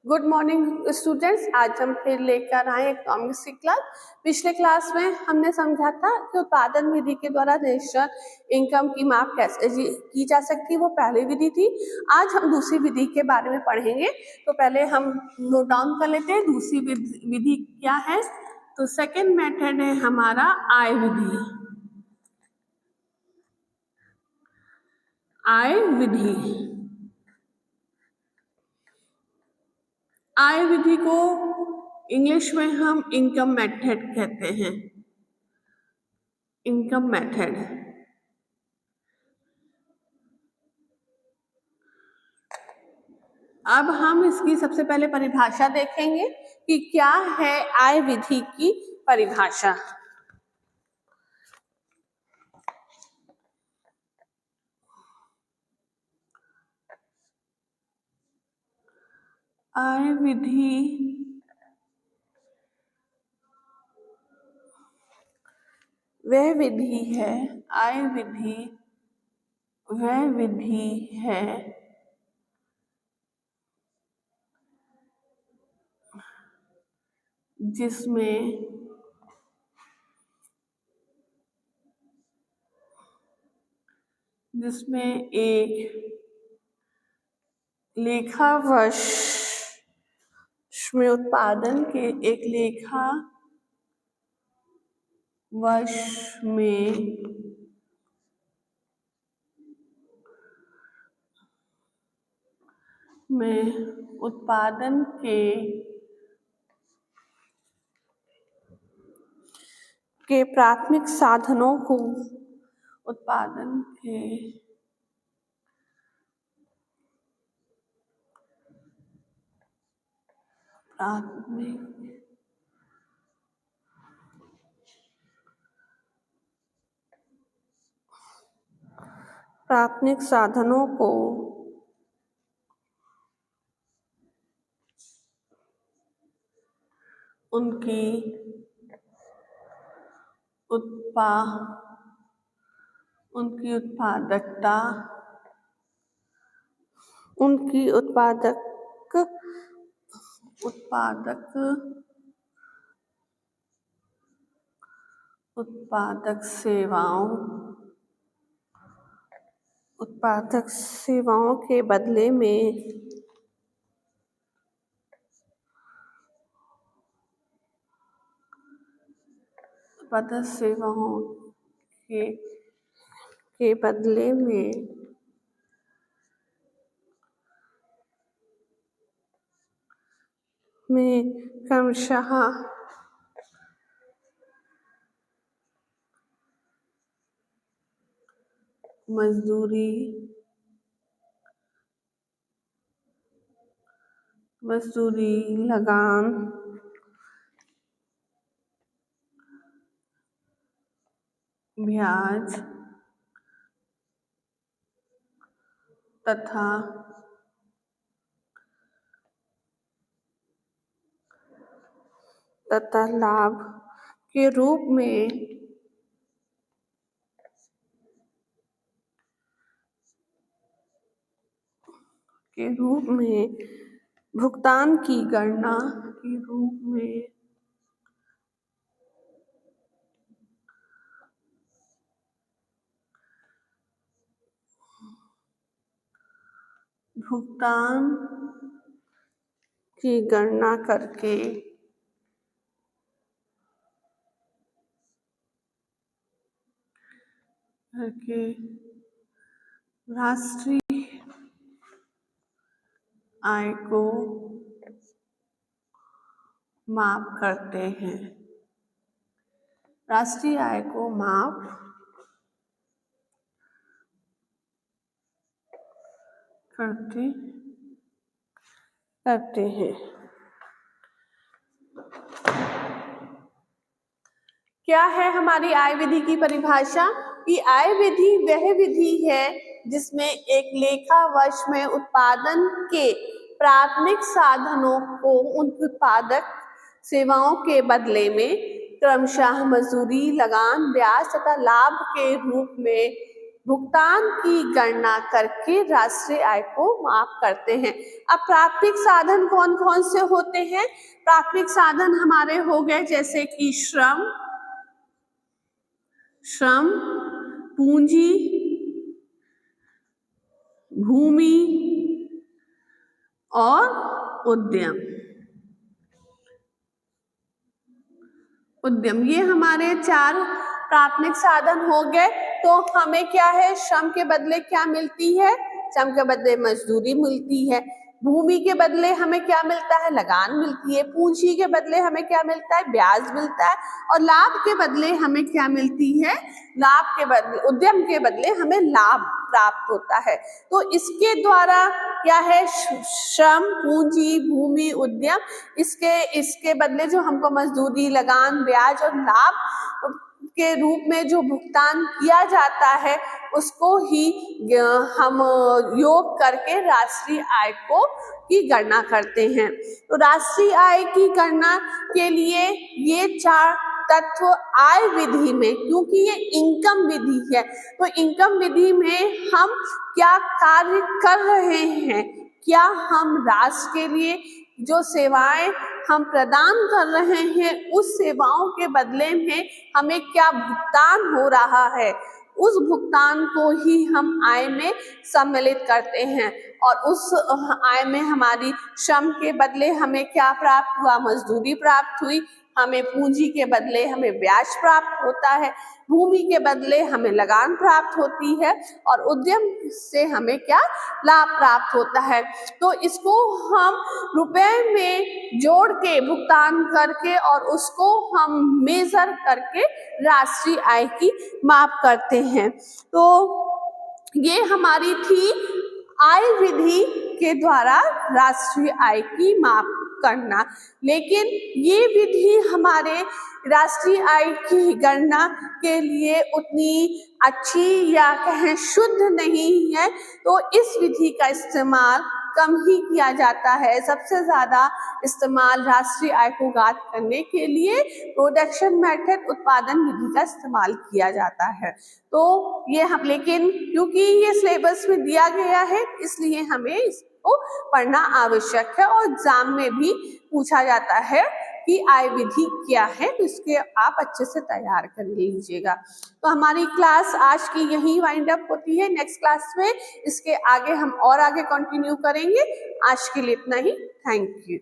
Good morning students. आज हम फिर लेकर आए इकोनॉमिक्स की क्लास। पिछले क्लास में हमने समझा था कि उत्पादन विधि के द्वारा नेशनल इनकम की माप कैसे की जा सकती है, वो पहली विधि थी। आज हम दूसरी विधि के बारे में पढ़ेंगे। तो पहले हम नोट डाउन कर लेते हैं दूसरी विधि क्या है। तो सेकेंड मेथड है हमारा आय विधि। आय विधि, आय विधि को इंग्लिश में हम इनकम मेथड कहते हैं। Income method. अब हम इसकी सबसे पहले परिभाषा देखेंगे कि क्या है आय विधि की परिभाषा। आय विधि वह विधि है, आय विधि वह विधि है जिसमें एक लेखा वर्ष में उत्पादन के एक लेखा वर्ष में उत्पादन के प्राथमिक साधनों को उत्पादन के प्राथमिक साधनों को उनकी उत्पादकता उनकी उत्पादक सेवाओं के बदले में क्रमशः मजदूरी, लगान, ब्याज तथा लाभ के रूप में भुगतान की गणना करके राष्ट्रीय आय को माप करते हैं। राष्ट्रीय आय को माप करते हैं। क्या है हमारी आय विधि की परिभाषा? कि आय विधि वह विधि है जिसमें एक लेखा वर्ष में उत्पादन के प्राथमिक साधनों को उन उत्पादक सेवाओं के बदले में क्रमशः मजदूरी, लगान, ब्याज तथा लाभ के रूप में भुगतान की गणना करके राष्ट्रीय आय को माप करते हैं। अब प्राथमिक साधन कौन कौन से होते हैं? प्राथमिक साधन हमारे हो गए जैसे कि श्रम, पूंजी, भूमि और उद्यम। ये हमारे 4 प्राथमिक साधन हो गए। तो हमें क्या है, श्रम के बदले क्या मिलती है? श्रम के बदले मजदूरी मिलती है। भूमि के बदले हमें क्या मिलता है? लगान मिलती है। पूंजी के बदले हमें क्या मिलता है? ब्याज मिलता है। और लाभ के बदले हमें क्या मिलती है? लाभ के बदले, उद्यम के बदले हमें लाभ प्राप्त होता है। तो इसके द्वारा क्या है, श्रम, पूंजी, भूमि, उद्यम, इसके बदले जो हमको मजदूरी, लगान, ब्याज और लाभ के रूप में जो भुगतान किया जाता है उसको ही हम योग करके राष्ट्रीय आय की गणना करते हैं। तो राष्ट्रीय आय की गणना के लिए ये 4 तत्व आय विधि में, क्योंकि ये इनकम विधि है, तो इनकम विधि में हम क्या कार्य कर रहे हैं, क्या हम राष्ट्र के लिए जो सेवाएं हम प्रदान कर रहे हैं उस सेवाओं के बदले में हमें क्या भुगतान हो रहा है, उस भुगतान को ही हम आय में सम्मिलित करते हैं। और उस आय में हमारी श्रम के बदले हमें क्या प्राप्त हुआ? मजदूरी प्राप्त हुई। हमें पूंजी के बदले हमें ब्याज प्राप्त होता है। भूमि के बदले हमें लगान प्राप्त होती है। और उद्यम से हमें क्या लाभ प्राप्त होता है। तो इसको हम रुपए में जोड़ के भुगतान करके और उसको हम मेजर करके राष्ट्रीय आय की माप करते हैं। तो ये हमारी थी आय विधि के द्वारा राष्ट्रीय आय की माप करना। लेकिन ये विधि हमारे राष्ट्रीय आय की गणना के लिए उतनी अच्छी या कहें शुद्ध नहीं है, तो इस विधि का इस्तेमाल कम ही किया जाता है। सबसे ज्यादा इस्तेमाल राष्ट्रीय आय को ज्ञात करने के लिए प्रोडक्शन मेथड, उत्पादन विधि का इस्तेमाल किया जाता है। तो ये हम, लेकिन क्योंकि ये सिलेबस में दिया गया है इसलिए हमें इसको पढ़ना आवश्यक है और एग्जाम में भी पूछा जाता है कि आय विधि क्या है, तो इसके आप अच्छे से तैयार कर लीजिएगा। तो हमारी क्लास आज की यही वाइंड अप होती है। नेक्स्ट क्लास में इसके आगे हम और आगे कंटिन्यू करेंगे। आज के लिए इतना ही। Thank you.